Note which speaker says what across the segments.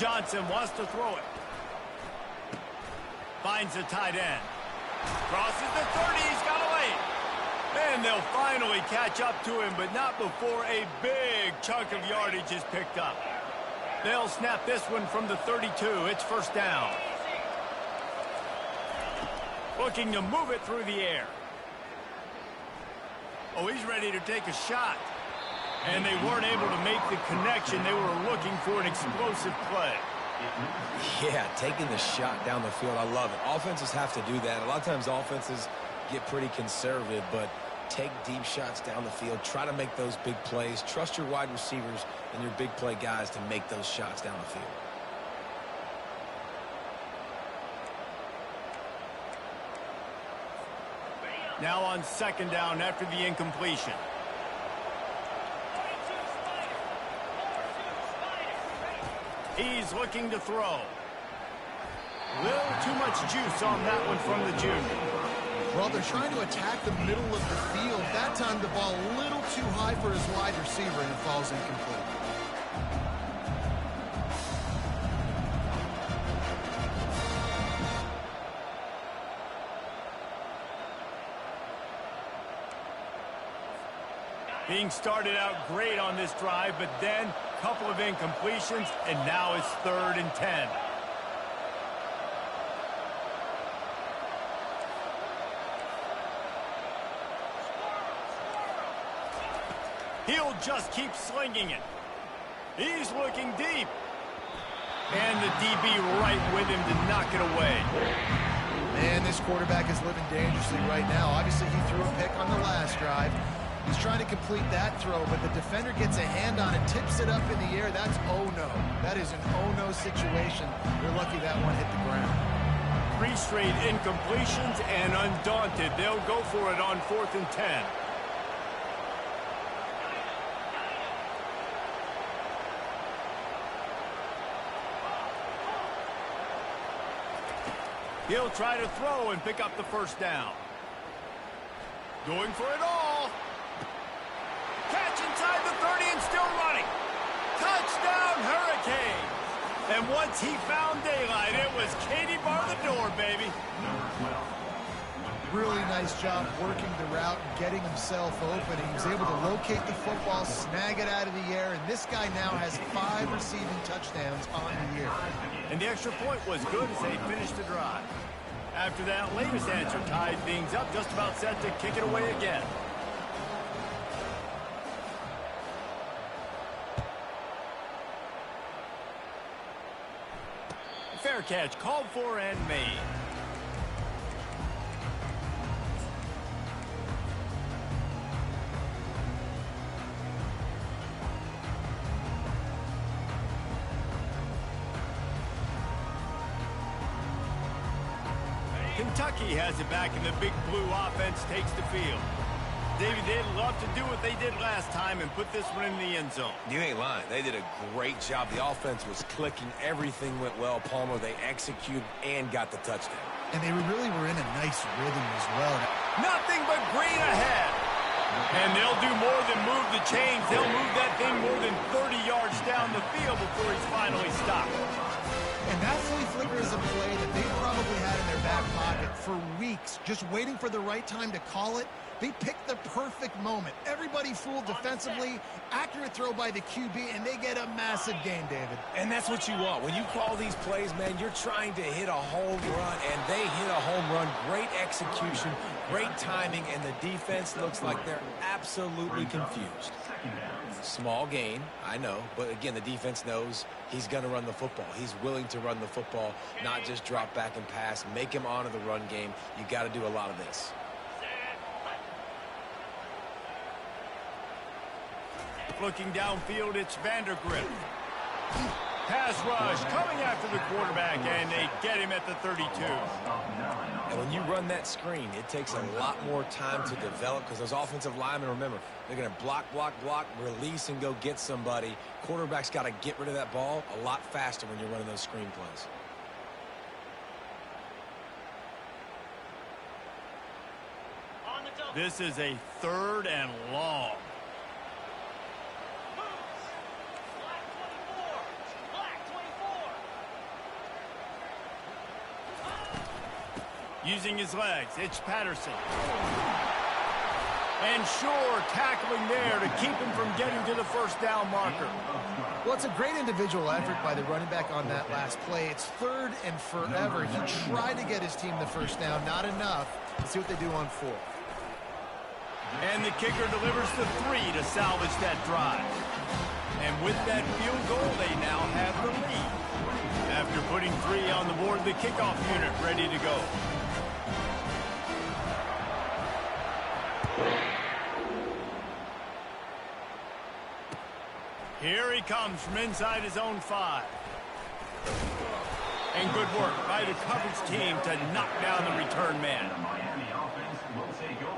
Speaker 1: Johnson wants to throw it. Finds the tight end. Crosses the 30. He's got a lane. And they'll finally catch up to him, but not before a big chunk of yardage is picked up. They'll snap this one from the 32. It's first down. Looking to move it through the air. Oh, he's ready to take a shot. And they weren't able to make the connection. They were looking for an explosive play.
Speaker 2: Yeah, taking the shot down the field, I love it. Offenses have to do that. A lot of times offenses get pretty conservative, but take deep shots down the field. Try to make those big plays. Trust your wide receivers and your big play guys to make those shots down the field.
Speaker 1: Now on second down after the incompletion. He's looking to throw. Little too much juice on that one from the junior.
Speaker 3: Well, they're trying to attack the middle of the field. That time the ball a little too high for his wide receiver, and it falls incomplete.
Speaker 1: Being started out great on this drive, but then a couple of incompletions, and now it's 3rd and 10. He'll just keep slinging it. He's looking deep. And the DB right with him to knock it away.
Speaker 3: Man, this quarterback is living dangerously right now. Obviously, he threw a pick on the last drive. He's trying to complete that throw, but the defender gets a hand on it, tips it up in the air. That's oh-no. That is an oh-no situation. They're lucky that one hit the ground.
Speaker 1: 3 straight incompletions, and undaunted, they'll go for it on 4th and 10. He'll try to throw and pick up the first down. Going for it all. Catch inside the 30 and still running. Touchdown, Hurricanes. And once he found daylight, it was Katie bar the door, baby.
Speaker 3: Really nice job working the route and getting himself open. He was able to locate the football, snag it out of the air, and this guy now has 5 receiving touchdowns on the year.
Speaker 1: And the extra point was good as they finished the drive. After that latest answer tied things up, just about set to kick it away again. Fair catch called for and made. Kentucky has it back, and the big blue offense takes the field. Davey, they'd love to do what they did last time and put this one in the end zone.
Speaker 2: You ain't lying. They did a great job. The offense was clicking. Everything went well. Palmer, they executed and got the touchdown.
Speaker 3: And they really were in a nice rhythm as well.
Speaker 1: Nothing but green ahead. And they'll do more than move the chains. They'll move that thing more than 30 yards down the field before he's finally stopped.
Speaker 3: And that flea flicker is a play that they probably had in their back pocket for weeks, just waiting for the right time to call it. They picked the perfect moment. Everybody fooled defensively, accurate throw by the QB, and they get a massive gain, David.
Speaker 2: And that's what you want. When you call these plays, man, you're trying to hit a home run, and they hit a home run. Great execution, great timing, and the defense looks like they're absolutely confused. Small gain, I know, but again, the defense knows he's going to run the football. He's willing to run the football, not just drop back and pass, make him honor the run game. You got to do a lot of this.
Speaker 1: Looking downfield, it's Vandergrift. Pass rush coming after the quarterback, and they get him at the 32.
Speaker 2: And when you run that screen, it takes a lot more time to develop because those offensive linemen, remember, they're going to block, release, and go get somebody. Quarterback's got to get rid of that ball a lot faster when you're running those screen plays.
Speaker 1: This is a 3rd and long. Using his legs, it's Patterson. And sure, tackling there to keep him from getting to the first down marker.
Speaker 3: Well, it's a great individual effort by the running back on that last play. It's 3rd and forever. He tried to get his team the first down, not enough. Let's see what they do on 4th.
Speaker 1: And the kicker delivers the 3 to salvage that drive. And with that field goal, they now have the lead. After putting 3 on the board, the kickoff unit ready to go. Here he comes from inside his own 5. And good work by the coverage team to knock down the return man.
Speaker 4: The Miami offense will take over.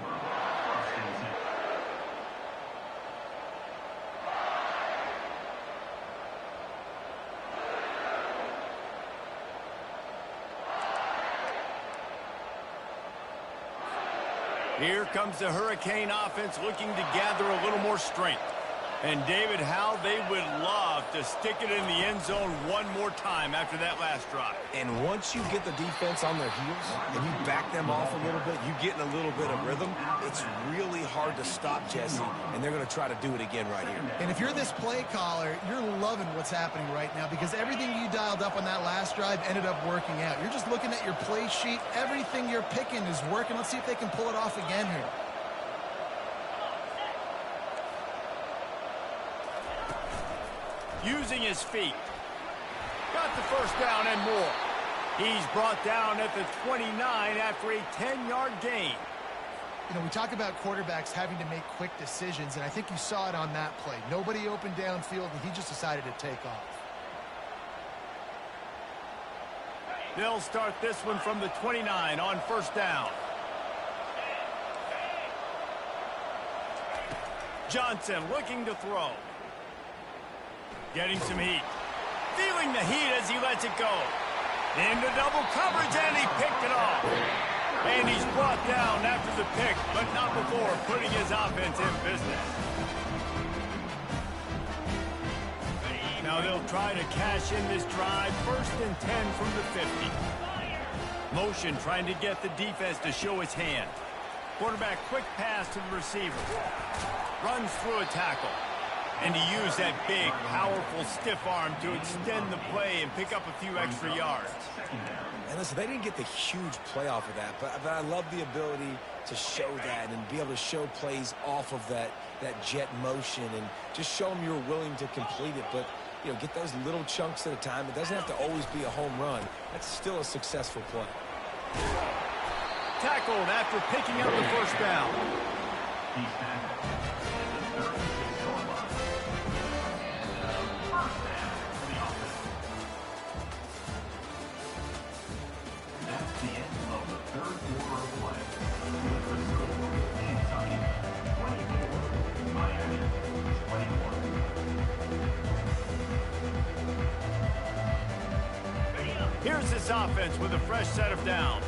Speaker 1: Here comes the Hurricane offense looking to gather a little more strength. And David, how they would love to stick it in the end zone one more time after that last drive.
Speaker 2: And once you get the defense on their heels and you back them off a little bit, you get in a little bit of rhythm, it's really hard to stop Jesse, and they're going to try to do it again right here.
Speaker 3: And if you're this play caller, you're loving what's happening right now because everything you dialed up on that last drive ended up working out. You're just looking at your play sheet. Everything you're picking is working. Let's see if they can pull it off again here.
Speaker 1: Using his feet. Got the first down and more. He's brought down at the 29 after a 10-yard gain.
Speaker 3: You know, we talk about quarterbacks having to make quick decisions, and I think you saw it on that play. Nobody opened downfield, and he just decided to take off.
Speaker 1: They'll start this one from the 29 on first down. Johnson looking to throw. Getting some heat. Feeling the heat as he lets it go. Into double coverage, and he picked it off. And he's brought down after the pick, but not before putting his offense in business. Now they'll try to cash in this drive. 1st and 10 from the 50. Motion trying to get the defense to show his hand. Quarterback quick pass to the receiver. Runs through a tackle. And he used that big, powerful, stiff arm to extend the play and pick up a few extra yards.
Speaker 2: And listen, they didn't get the huge play off of that, but I love the ability to show that and be able to show plays off of that jet motion and just show them you're willing to complete it. But, you know, get those little chunks at a time. It doesn't have to always be a home run. That's still a successful play.
Speaker 1: Tackled after picking up the first down. Here's this offense with a fresh set of downs.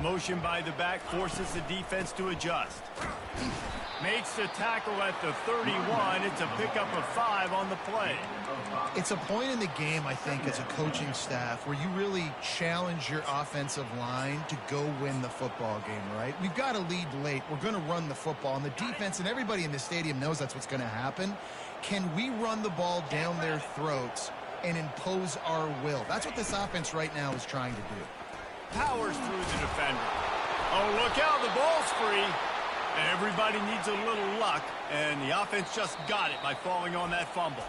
Speaker 1: Motion by the back forces the defense to adjust. Makes the tackle at the 31. It's a pickup of 5 on the play.
Speaker 3: It's a point in the game, I think, as a coaching staff where you really challenge your offensive line to go win the football game, right? We've got to lead late. We're going to run the football. And the defense and everybody in the stadium knows that's what's going to happen. Can we run the ball down their throats and impose our will? That's what this offense right now is trying to do.
Speaker 1: Powers through the defender. Oh, look out, the ball's free. Everybody needs a little luck, and the offense just got it by falling on that fumble.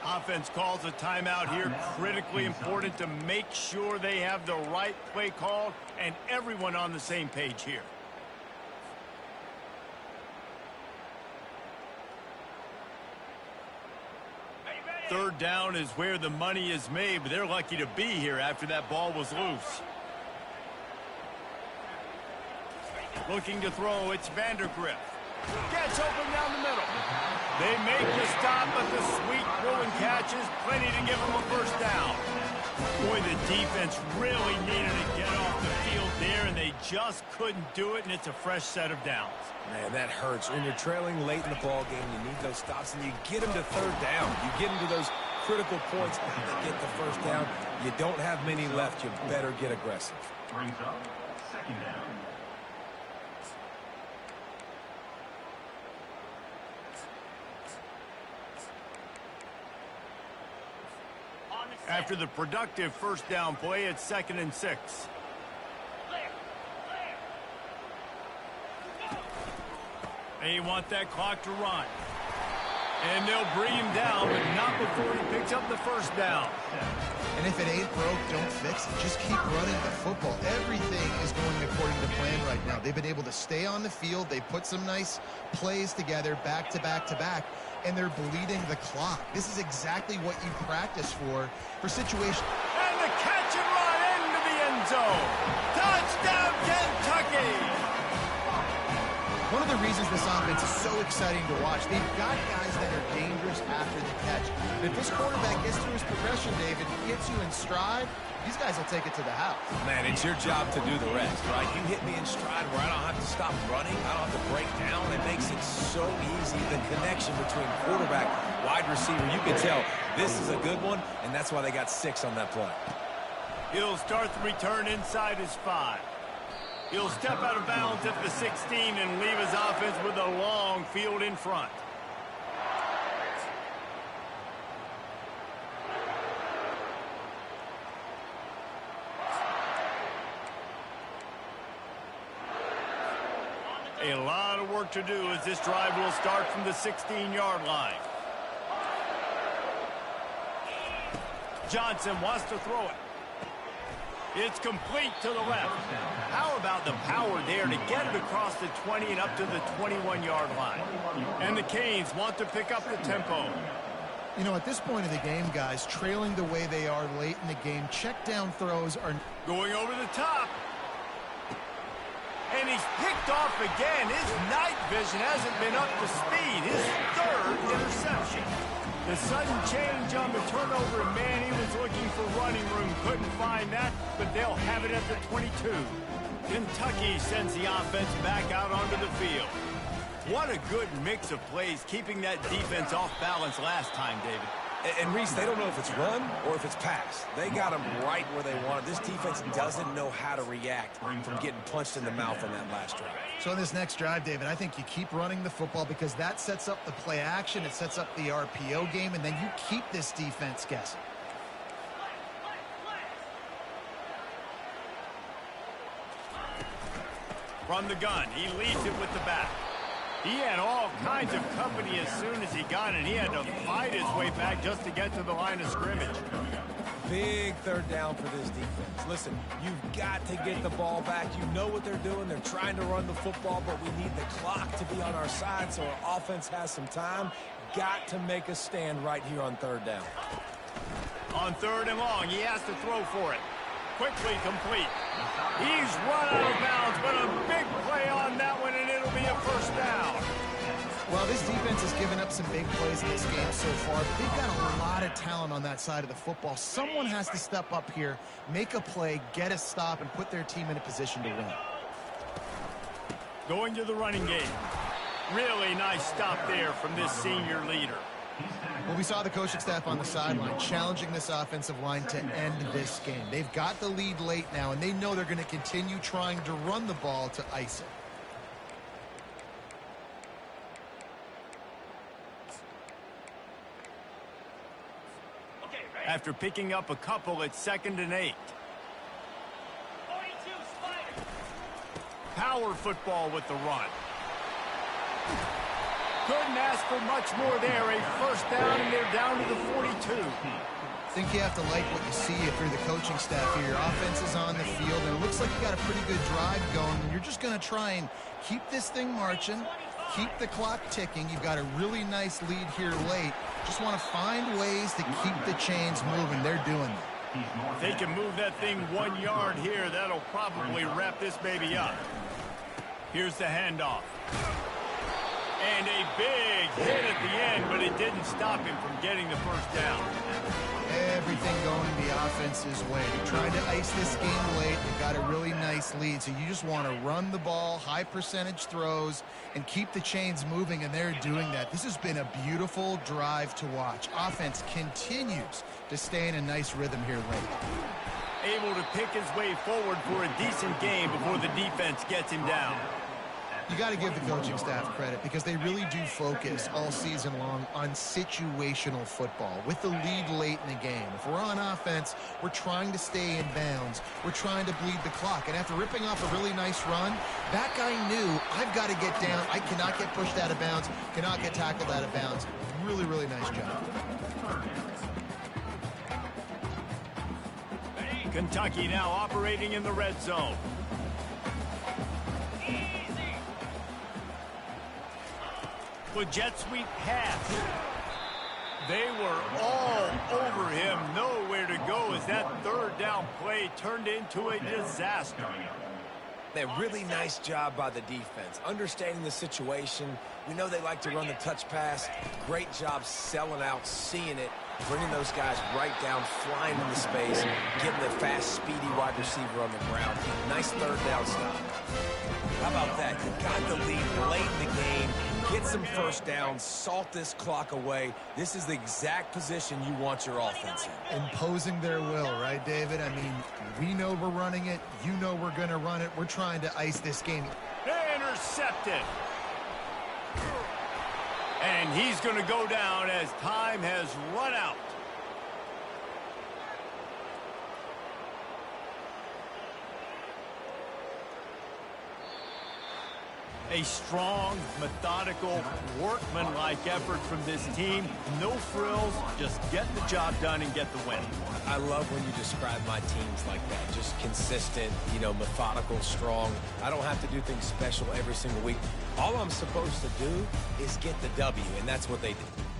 Speaker 1: Offense calls a timeout here, critically important to make sure they have the right play called and everyone on the same page here. Third down is where the money is made, but they're lucky to be here after that ball was loose. Looking to throw, it's Vandergriff. Gets open down the middle. They make the stop, but the sweet throw and catch is plenty to give them a first down. Boy, the defense really needed to get off the field there, and they just couldn't do it, and it's a fresh set of downs.
Speaker 2: Man, that hurts. When you're trailing late in the ball game, you need those stops, and you get them to third down. You get them to those critical points to get the first down. You don't have many left. You better get aggressive.
Speaker 4: Brings up second down.
Speaker 1: After the productive first down play, it's 2nd and 6. They want that clock to run. And they'll bring him down, but not before he picks up the first down.
Speaker 3: And if it ain't broke, don't fix it. Just keep running the football. Everything is going according to plan right now. They've been able to stay on the field. They put some nice plays together, back to back to back, and they're bleeding the clock. This is exactly what you practice for situations.
Speaker 1: And the catch and run into the end zone. Touchdown, Kentucky!
Speaker 3: One of the reasons this offense is so exciting to watch, they've got guys that are dangerous after the catch. And if this quarterback gets through his progression, David, gets you in stride, these guys will take it to the house.
Speaker 2: Man, it's your job to do the rest, right? You hit me in stride where I don't have to stop running. I don't have to break down. It makes it so easy. The connection between quarterback, wide receiver, you can tell this is a good one, and that's why they got 6 on that play.
Speaker 1: He'll start the return inside his 5. He'll step out of bounds at the 16 and leave his offense with a long field in front. A lot of work to do as this drive will start from the 16-yard line. Johnson wants to throw it. It's complete to the left. How about the power there to get it across the 20 and up to the 21-yard line? And the Canes want to pick up the tempo.
Speaker 3: You know, at this point of the game, guys, trailing the way they are late in the game, check down throws are
Speaker 1: going over the top. And he's picked off again. His night vision hasn't been up to speed. His 3rd interception. The sudden change on the turnover, and man, he was looking for running room. Couldn't find that, but they'll have it at the 22. Kentucky sends the offense back out onto the field. What a good mix of plays, keeping that defense off balance last time, David.
Speaker 2: And Reese, they don't know if it's run or if it's pass. They got them right where they want it. This defense doesn't know how to react from getting punched in the mouth on that last drive.
Speaker 3: So in this next drive, David, I think you keep running the football because that sets up the play action, it sets up the RPO game, and then you keep this defense guessing.
Speaker 1: From the gun, he leads it with the back. He had all kinds of company as soon as he got it. He had to fight his way back just to get to the line of scrimmage.
Speaker 2: Big 3rd down for this defense. Listen, you've got to get the ball back. You know what they're doing. They're trying to run the football, but we need the clock to be on our side so our offense has some time. Got to make a stand right here on 3rd down.
Speaker 1: On 3rd and long, he has to throw for it. Quickly complete. He's run out of bounds, but a big play on that one, and it'll be a first down.
Speaker 3: Well, this defense has given up some big plays in this game so far, but they've got a lot of talent on that side of the football. Someone has to step up here, make a play, get a stop, and put their team in a position to win.
Speaker 1: Going to the running game. Really nice stop there from this senior leader.
Speaker 3: Well, we saw the coaching staff on the sideline challenging this offensive line to end this game. They've got the lead late now, and they know they're going to continue trying to run the ball to ice it.
Speaker 1: After picking up a couple, it's 2nd and 8. Power football with the run. Couldn't ask for much more there. A first down, and they're down to the 42.
Speaker 3: I think you have to like what you see if you're the coaching staff here. Your offense is on the field, and it looks like you got a pretty good drive going. And you're just going to try and keep this thing marching, keep the clock ticking. You've got a really nice lead here late. Just want to find ways to keep the chains moving. They're doing that.
Speaker 1: If they can move that thing 1 yard here, that'll probably wrap this baby up. Here's the handoff. And a big hit at the end, but it didn't stop him from getting the first down.
Speaker 3: Everything going the offense's way. They're trying to ice this game late. They've got a really nice lead, so you just want to run the ball, high percentage throws, and keep the chains moving, and they're doing that. This has been a beautiful drive to watch. Offense continues to stay in a nice rhythm here late.
Speaker 1: Able to pick his way forward for a decent game before the defense gets him down.
Speaker 3: You got to give the coaching staff credit because they really do focus all season long on situational football with the lead late in the game. If we're on offense, we're trying to stay in bounds. We're trying to bleed the clock. And after ripping off a really nice run, that guy knew, I've got to get down. I cannot get pushed out of bounds, cannot get tackled out of bounds. Really, really nice job.
Speaker 1: Kentucky now operating in the red zone. With jet sweep pass. They were all over him. Nowhere to go as that third down play turned into a disaster.
Speaker 2: A really nice job by the defense, understanding the situation. We know they like to run the touch pass. Great job selling out, seeing it, bringing those guys right down, flying into space, getting the fast, speedy wide receiver on the ground. Nice third down stop. How about that? You got the lead late in the game. Get some first downs, salt this clock away. This is the exact position you want your offense in.
Speaker 3: Imposing their will, right, David? I mean, we know we're running it. You know we're going to run it. We're trying to ice this game.
Speaker 1: Intercepted. And he's going to go down as time has run out. A strong, methodical, workmanlike effort from this team. No frills, just get the job done and get the win.
Speaker 2: I love when you describe my teams like that. Just consistent, methodical, strong. I don't have to do things special every single week. All I'm supposed to do is get the W, and that's what they did.